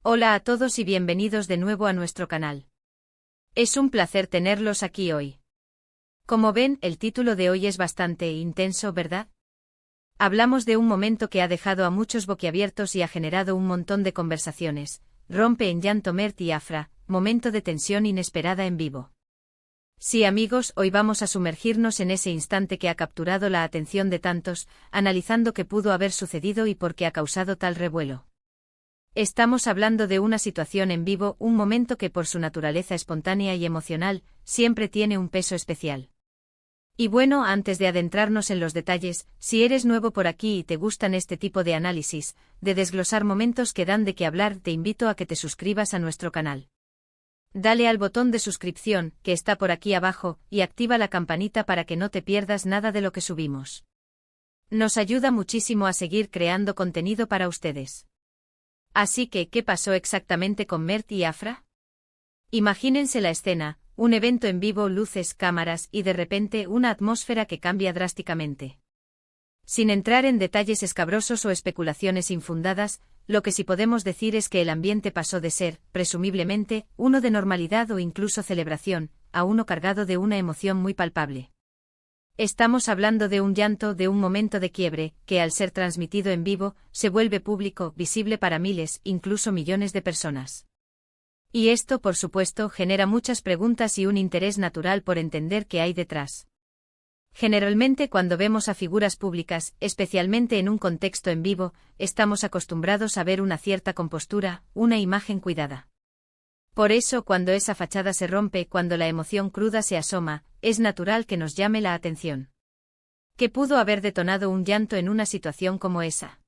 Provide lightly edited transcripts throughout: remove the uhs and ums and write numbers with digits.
Hola a todos y bienvenidos de nuevo a nuestro canal. Es un placer tenerlos aquí hoy. Como ven, el título de hoy es bastante intenso, ¿verdad? Hablamos de un momento que ha dejado a muchos boquiabiertos y ha generado un montón de conversaciones. Rompe en llanto Mert y Afra, momento de tensión inesperada en vivo. Sí, amigos, hoy vamos a sumergirnos en ese instante que ha capturado la atención de tantos, analizando qué pudo haber sucedido y por qué ha causado tal revuelo. Estamos hablando de una situación en vivo, un momento que por su naturaleza espontánea y emocional, siempre tiene un peso especial. Y bueno, antes de adentrarnos en los detalles, si eres nuevo por aquí y te gustan este tipo de análisis, de desglosar momentos que dan de qué hablar, te invito a que te suscribas a nuestro canal. Dale al botón de suscripción, que está por aquí abajo, y activa la campanita para que no te pierdas nada de lo que subimos. Nos ayuda muchísimo a seguir creando contenido para ustedes. Así que, ¿qué pasó exactamente con Mert y Afra? Imagínense la escena, un evento en vivo, luces, cámaras y de repente una atmósfera que cambia drásticamente. Sin entrar en detalles escabrosos o especulaciones infundadas, lo que sí podemos decir es que el ambiente pasó de ser, presumiblemente, uno de normalidad o incluso celebración, a uno cargado de una emoción muy palpable. Estamos hablando de un llanto, de un momento de quiebre, que al ser transmitido en vivo, se vuelve público, visible para miles, incluso millones de personas. Y esto, por supuesto, genera muchas preguntas y un interés natural por entender qué hay detrás. Generalmente cuando vemos a figuras públicas, especialmente en un contexto en vivo, estamos acostumbrados a ver una cierta compostura, una imagen cuidada. Por eso, cuando esa fachada se rompe, cuando la emoción cruda se asoma, es natural que nos llame la atención. ¿Qué pudo haber detonado un llanto en una situación como esa?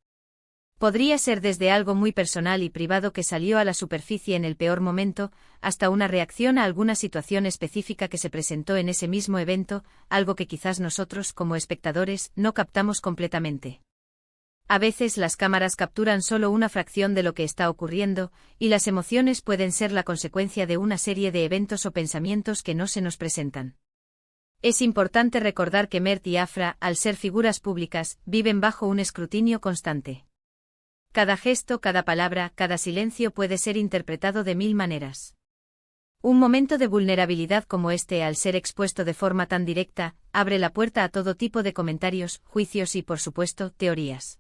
Podría ser desde algo muy personal y privado que salió a la superficie en el peor momento, hasta una reacción a alguna situación específica que se presentó en ese mismo evento, algo que quizás nosotros, como espectadores, no captamos completamente. A veces las cámaras capturan solo una fracción de lo que está ocurriendo, y las emociones pueden ser la consecuencia de una serie de eventos o pensamientos que no se nos presentan. Es importante recordar que Mert y Afra, al ser figuras públicas, viven bajo un escrutinio constante. Cada gesto, cada palabra, cada silencio puede ser interpretado de mil maneras. Un momento de vulnerabilidad como este, al ser expuesto de forma tan directa, abre la puerta a todo tipo de comentarios, juicios y, por supuesto, teorías.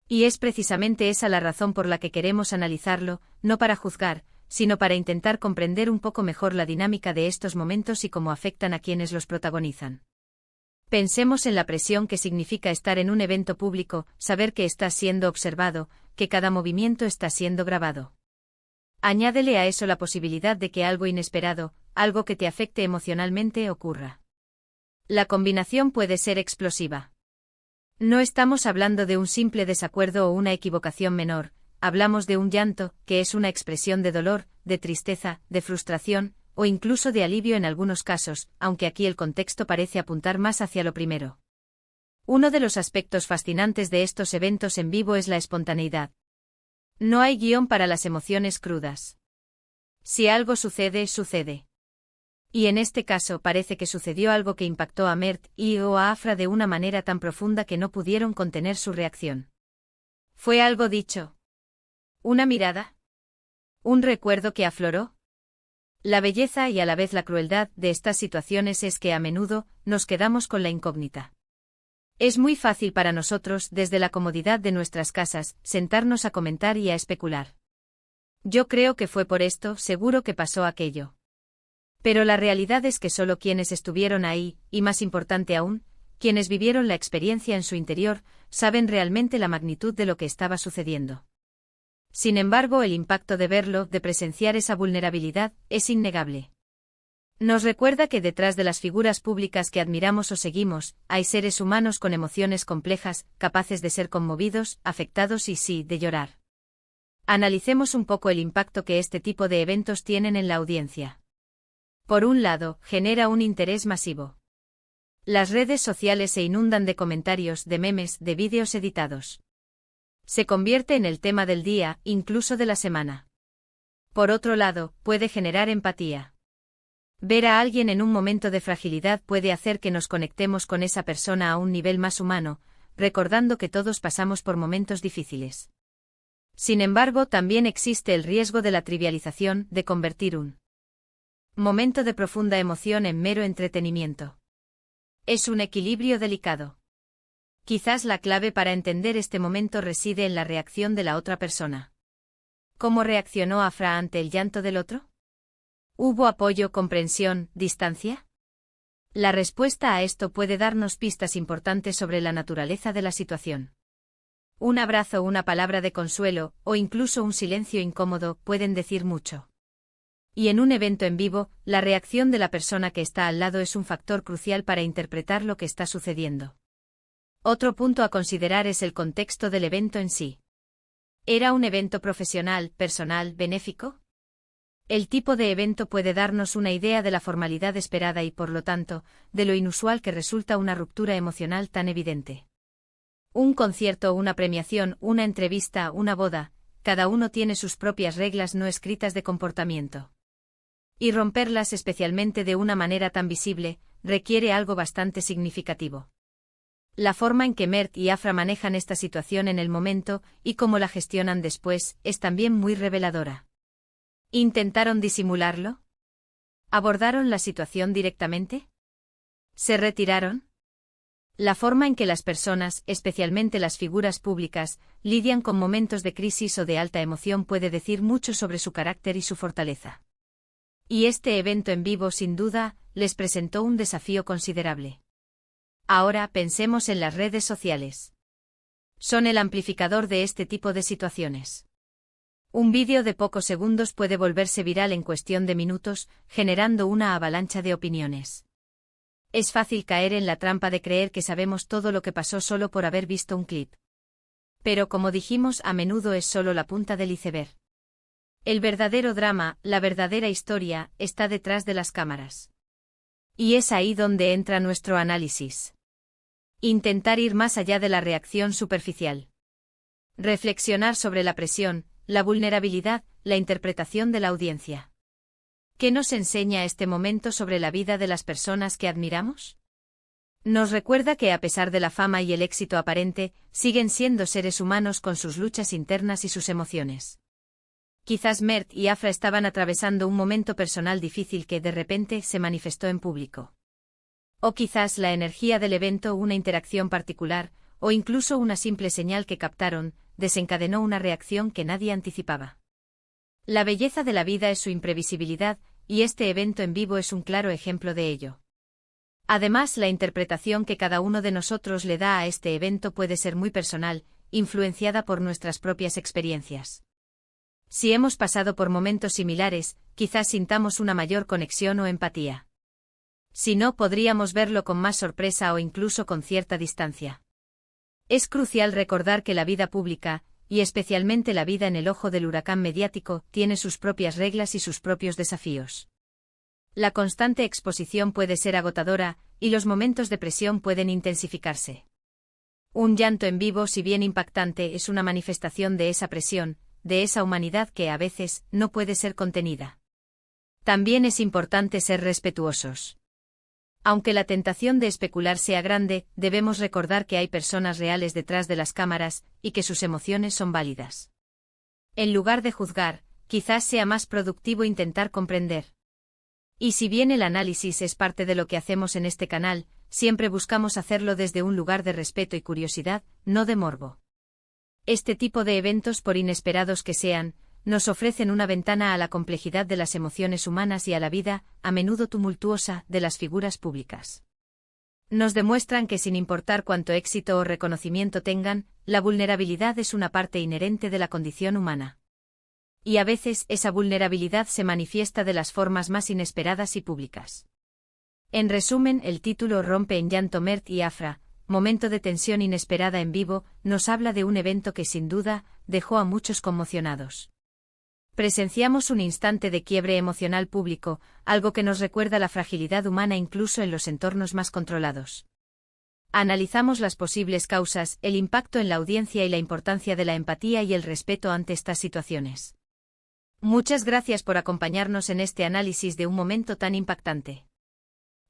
Y es precisamente esa la razón por la que queremos analizarlo, no para juzgar, sino para intentar comprender un poco mejor la dinámica de estos momentos y cómo afectan a quienes los protagonizan. Pensemos en la presión que significa estar en un evento público, saber que estás siendo observado, que cada movimiento está siendo grabado. Añádele a eso la posibilidad de que algo inesperado, algo que te afecte emocionalmente, ocurra. La combinación puede ser explosiva. No estamos hablando de un simple desacuerdo o una equivocación menor, hablamos de un llanto, que es una expresión de dolor, de tristeza, de frustración, o incluso de alivio en algunos casos, aunque aquí el contexto parece apuntar más hacia lo primero. Uno de los aspectos fascinantes de estos eventos en vivo es la espontaneidad. No hay guión para las emociones crudas. Si algo sucede, sucede. Y en este caso parece que sucedió algo que impactó a Mert y o a Afra de una manera tan profunda que no pudieron contener su reacción. ¿Fue algo dicho? ¿Una mirada? ¿Un recuerdo que afloró? La belleza y a la vez la crueldad de estas situaciones es que a menudo nos quedamos con la incógnita. Es muy fácil para nosotros, desde la comodidad de nuestras casas, sentarnos a comentar y a especular. Yo creo que fue por esto, seguro que pasó aquello. Pero la realidad es que solo quienes estuvieron ahí, y más importante aún, quienes vivieron la experiencia en su interior, saben realmente la magnitud de lo que estaba sucediendo. Sin embargo, el impacto de verlo, de presenciar esa vulnerabilidad, es innegable. Nos recuerda que detrás de las figuras públicas que admiramos o seguimos, hay seres humanos con emociones complejas, capaces de ser conmovidos, afectados y sí, de llorar. Analicemos un poco el impacto que este tipo de eventos tienen en la audiencia. Por un lado, genera un interés masivo. Las redes sociales se inundan de comentarios, de memes, de vídeos editados. Se convierte en el tema del día, incluso de la semana. Por otro lado, puede generar empatía. Ver a alguien en un momento de fragilidad puede hacer que nos conectemos con esa persona a un nivel más humano, recordando que todos pasamos por momentos difíciles. Sin embargo, también existe el riesgo de la trivialización, de convertir un momento de profunda emoción en mero entretenimiento. Es un equilibrio delicado. Quizás la clave para entender este momento reside en la reacción de la otra persona. ¿Cómo reaccionó Afra ante el llanto del otro? ¿Hubo apoyo, comprensión, distancia? La respuesta a esto puede darnos pistas importantes sobre la naturaleza de la situación. Un abrazo, una palabra de consuelo, o incluso un silencio incómodo, pueden decir mucho. Y en un evento en vivo, la reacción de la persona que está al lado es un factor crucial para interpretar lo que está sucediendo. Otro punto a considerar es el contexto del evento en sí. ¿Era un evento profesional, personal, benéfico? El tipo de evento puede darnos una idea de la formalidad esperada y, por lo tanto, de lo inusual que resulta una ruptura emocional tan evidente. Un concierto, una premiación, una entrevista, una boda, cada uno tiene sus propias reglas no escritas de comportamiento. Y romperlas, especialmente de una manera tan visible, requiere algo bastante significativo. La forma en que Mert y Afra manejan esta situación en el momento, y cómo la gestionan después, es también muy reveladora. ¿Intentaron disimularlo? ¿Abordaron la situación directamente? ¿Se retiraron? La forma en que las personas, especialmente las figuras públicas, lidian con momentos de crisis o de alta emoción puede decir mucho sobre su carácter y su fortaleza. Y este evento en vivo, sin duda, les presentó un desafío considerable. Ahora pensemos en las redes sociales. Son el amplificador de este tipo de situaciones. Un vídeo de pocos segundos puede volverse viral en cuestión de minutos, generando una avalancha de opiniones. Es fácil caer en la trampa de creer que sabemos todo lo que pasó solo por haber visto un clip. Pero como dijimos, a menudo es solo la punta del iceberg. El verdadero drama, la verdadera historia, está detrás de las cámaras. Y es ahí donde entra nuestro análisis. Intentar ir más allá de la reacción superficial. Reflexionar sobre la presión, la vulnerabilidad, la interpretación de la audiencia. ¿Qué nos enseña este momento sobre la vida de las personas que admiramos? Nos recuerda que a pesar de la fama y el éxito aparente, siguen siendo seres humanos con sus luchas internas y sus emociones. Quizás Mert y Afra estaban atravesando un momento personal difícil que de repente se manifestó en público. O quizás la energía del evento, una interacción particular, o incluso una simple señal que captaron, desencadenó una reacción que nadie anticipaba. La belleza de la vida es su imprevisibilidad, y este evento en vivo es un claro ejemplo de ello. Además, la interpretación que cada uno de nosotros le da a este evento puede ser muy personal, influenciada por nuestras propias experiencias. Si hemos pasado por momentos similares, quizás sintamos una mayor conexión o empatía. Si no, podríamos verlo con más sorpresa o incluso con cierta distancia. Es crucial recordar que la vida pública, y especialmente la vida en el ojo del huracán mediático, tiene sus propias reglas y sus propios desafíos. La constante exposición puede ser agotadora, y los momentos de presión pueden intensificarse. Un llanto en vivo, si bien impactante, es una manifestación de esa presión, de esa humanidad que a veces no puede ser contenida. También es importante ser respetuosos. Aunque la tentación de especular sea grande, debemos recordar que hay personas reales detrás de las cámaras, y que sus emociones son válidas. En lugar de juzgar, quizás sea más productivo intentar comprender. Y si bien el análisis es parte de lo que hacemos en este canal, siempre buscamos hacerlo desde un lugar de respeto y curiosidad, no de morbo. Este tipo de eventos, por inesperados que sean, nos ofrecen una ventana a la complejidad de las emociones humanas y a la vida, a menudo tumultuosa, de las figuras públicas. Nos demuestran que sin importar cuánto éxito o reconocimiento tengan, la vulnerabilidad es una parte inherente de la condición humana. Y a veces esa vulnerabilidad se manifiesta de las formas más inesperadas y públicas. En resumen, el título rompe en llanto Mert y Afra, momento de tensión inesperada en vivo, nos habla de un evento que sin duda, dejó a muchos conmocionados. Presenciamos un instante de quiebre emocional público, algo que nos recuerda la fragilidad humana incluso en los entornos más controlados. Analizamos las posibles causas, el impacto en la audiencia y la importancia de la empatía y el respeto ante estas situaciones. Muchas gracias por acompañarnos en este análisis de un momento tan impactante.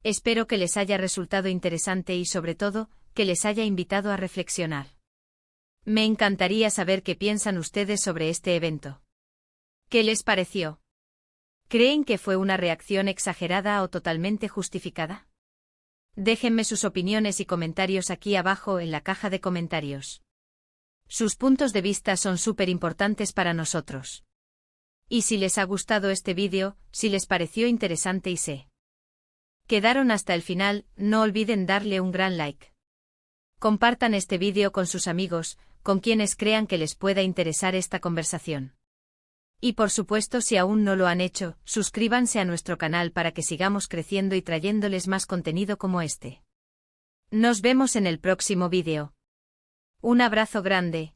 Espero que les haya resultado interesante y sobre todo, que les haya invitado a reflexionar. Me encantaría saber qué piensan ustedes sobre este evento. ¿Qué les pareció? ¿Creen que fue una reacción exagerada o totalmente justificada? Déjenme sus opiniones y comentarios aquí abajo en la caja de comentarios. Sus puntos de vista son súper importantes para nosotros. Y si les ha gustado este vídeo, si les pareció interesante y se quedaron hasta el final, no olviden darle un gran like. Compartan este vídeo con sus amigos, con quienes crean que les pueda interesar esta conversación. Y por supuesto, si aún no lo han hecho, suscríbanse a nuestro canal para que sigamos creciendo y trayéndoles más contenido como este. Nos vemos en el próximo vídeo. Un abrazo grande.